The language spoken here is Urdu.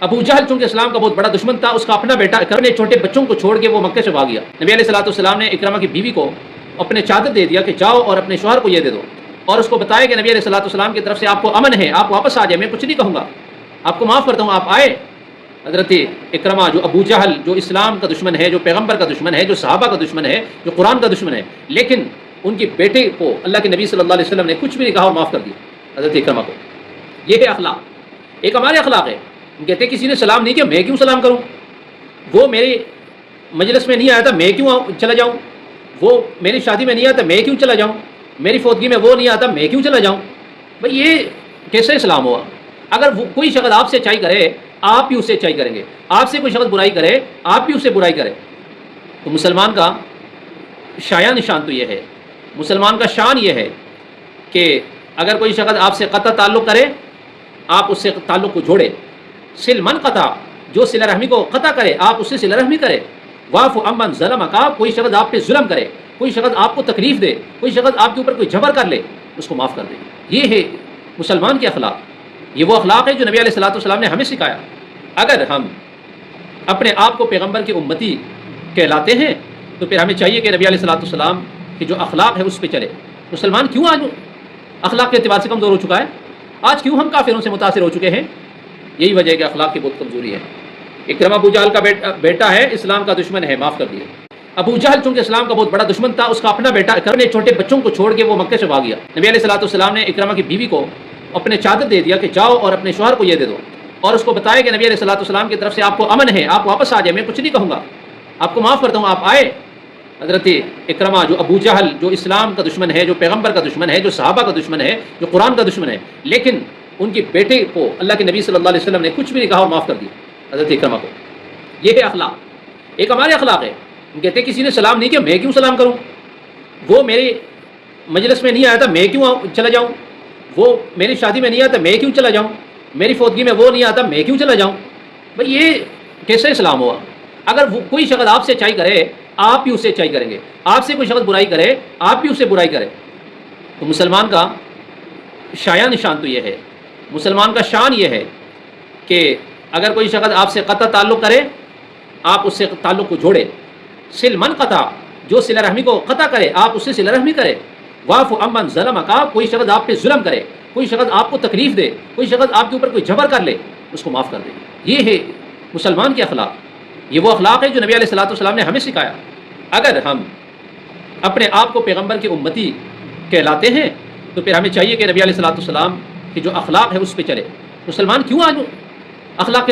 ابو جہل چونکہ اسلام کا بہت بڑا دشمن تھا، اس کا اپنا بیٹا اکرمہ نے چھوٹے بچوں کو چھوڑ کے وہ مکے سے بھاگ گیا۔ نبی علیہ الصلوۃ والسلام نے اکرمہ کی بیوی کو اپنے چادر دے دیا کہ جاؤ اور اپنے شوہر کو یہ دے دو، اور اس کو بتایا کہ نبی علیہ الصلوۃ والسلام کی طرف سے آپ کو امن ہے، آپ واپس آ جائیں، میں کچھ نہیں کہوں گا، آپ کو معاف کرتا ہوں، آپ آئے۔ حضرت اکرمہ جو ابو جہل، جو اسلام کا دشمن ہے، جو پیغمبر کا دشمن ہے، جو صحابہ کا دشمن ہے، جو قرآن کا دشمن ہے، لیکن ان کے بیٹے کو اللہ کے نبی صلی اللہ علیہ وسلم نے کچھ بھی نہیں کہا اور معاف کر دیا حضرت اکرمہ کو۔ یہ ہے اخلاق۔ ایک ہمارے اخلاق ہے، کہتے کسی نے سلام نہیں کیا میں کیوں سلام کروں، وہ میرے مجلس میں نہیں آیا تھا میں کیوں چلا جاؤں، وہ میری شادی میں نہیں آیا تھا میں کیوں چلا جاؤں، میری فوتگی میں وہ نہیں آتا میں کیوں چلا جاؤں۔ بھائی یہ کیسے اسلام ہوا؟ اگر وہ کوئی شخص آپ سے اچائی کرے آپ بھی اس سے اچائی کریں گے، آپ سے کوئی شخص برائی کرے آپ بھی اس سے برائی کریں۔ تو مسلمان کا شایان نشان تو یہ ہے، مسلمان کا شان یہ ہے کہ اگر کوئی شخص آپ سے قطع تعلق کرے آپ اس سے تعلق کو جوڑے، سل من قطع، جو صلہ رحمی کو قطع کرے آپ اس سے صلہ رحمی کرے، واعف عمن ظلمک، کوئی شخص آپ پہ ظلم کرے، کوئی شخص آپ کو تکلیف دے، کوئی شخص آپ کے اوپر کوئی جبر کر لے اس کو معاف کر دے۔ یہ ہے مسلمان کے اخلاق، یہ وہ اخلاق ہے جو نبی علیہ الصلوۃ والسلام نے ہمیں سکھایا۔ اگر ہم اپنے آپ کو پیغمبر کی امتی کہلاتے ہیں تو پھر ہمیں چاہیے کہ نبی علیہ الصلوۃ والسلام کی جو اخلاق ہے اس پہ چلے۔ مسلمان کیوں آج اخلاق کے اعتبار سے کمزور ہو چکا ہے؟ آج کیوں ہم کافروں سے متاثر ہو چکے ہیں؟ یہی وجہ ہے کہ اخلاق کی بہت کمزوری ہے۔ اکرمہ ابو جہل کا بیٹا ہے، اسلام کا دشمن ہے، معاف کر دیے۔ ابو جہل چونکہ اسلام کا بہت بڑا دشمن تھا، اس کا اپنا بیٹا اکرمہ نے چھوٹے بچوں کو چھوڑ کے وہ مکے سے بھاگ گیا۔ نبی علیہ الصلوۃ والسلام نے اکرمہ کی بیوی کو اپنے چادر دے دیا کہ جاؤ اور اپنے شوہر کو یہ دے دو، اور اس کو بتایا کہ نبی علیہ الصلوۃ والسلام کی طرف سے آپ کو امن ہے، آپ واپس آ جائیں، میں کچھ نہیں کہوں گا، آپ کو معاف کرتا ہوں، آپ آئے۔ حضرت اکرمہ جو ابو جہل، جو اسلام کا دشمن ہے، جو پیغمبر کا دشمن ہے، جو صحابہ کا دشمن ہے، جو قرآن کا دشمن ہے، لیکن ان کے بیٹے کو اللہ کے نبی صلی اللہ علیہ وسلم نے کچھ بھی نہیں کہا اور معاف کر دیا حضرت اکرمہ کو۔ یہ ہے اخلاق۔ ایک ہمارے اخلاق ہے، کہتے کسی نے سلام نہیں کیا میں کیوں سلام کروں، وہ میرے مجلس میں نہیں آیا تھا میں کیوں چلا جاؤں، وہ میری شادی میں نہیں آتا میں کیوں چلا جاؤں، میری فوتگی میں وہ نہیں آتا میں کیوں چلا جاؤں۔ بھائی یہ کیسے اسلام ہوا؟ اگر وہ کوئی شخص آپ سے اچائی کرے آپ بھی اس سے اچائی کریں گے، آپ سے کوئی شخص برائی کرے آپ بھی اس سے برائی کریں۔ تو مسلمان کا شایان نشان تو یہ ہے، مسلمان کا شان یہ ہے کہ اگر کوئی شخص آپ سے قطع تعلق کرے آپ اس سے تعلق کو جوڑے، سل من قطع، جو صلہ رحمی کو قطع کرے آپ اس سے صلہ رحمی کرے، واعف عمن ظلمک، کوئی شخص آپ پہ ظلم کرے، کوئی شخص آپ کو تکلیف دے، کوئی شخص آپ کے اوپر کوئی جبر کر لے اس کو معاف کر دے۔ یہ ہے مسلمان کے اخلاق، یہ وہ اخلاق ہے جو نبی علیہ الصلوۃ والسلام نے ہمیں سکھایا۔ اگر ہم اپنے آپ کو پیغمبر کی امتی کہلاتے ہیں تو پھر ہمیں چاہیے کہ نبی علیہ الصلوۃ والسلام کی جو اخلاق ہے اس پہ چلے۔ مسلمان کیوں آج اخلاق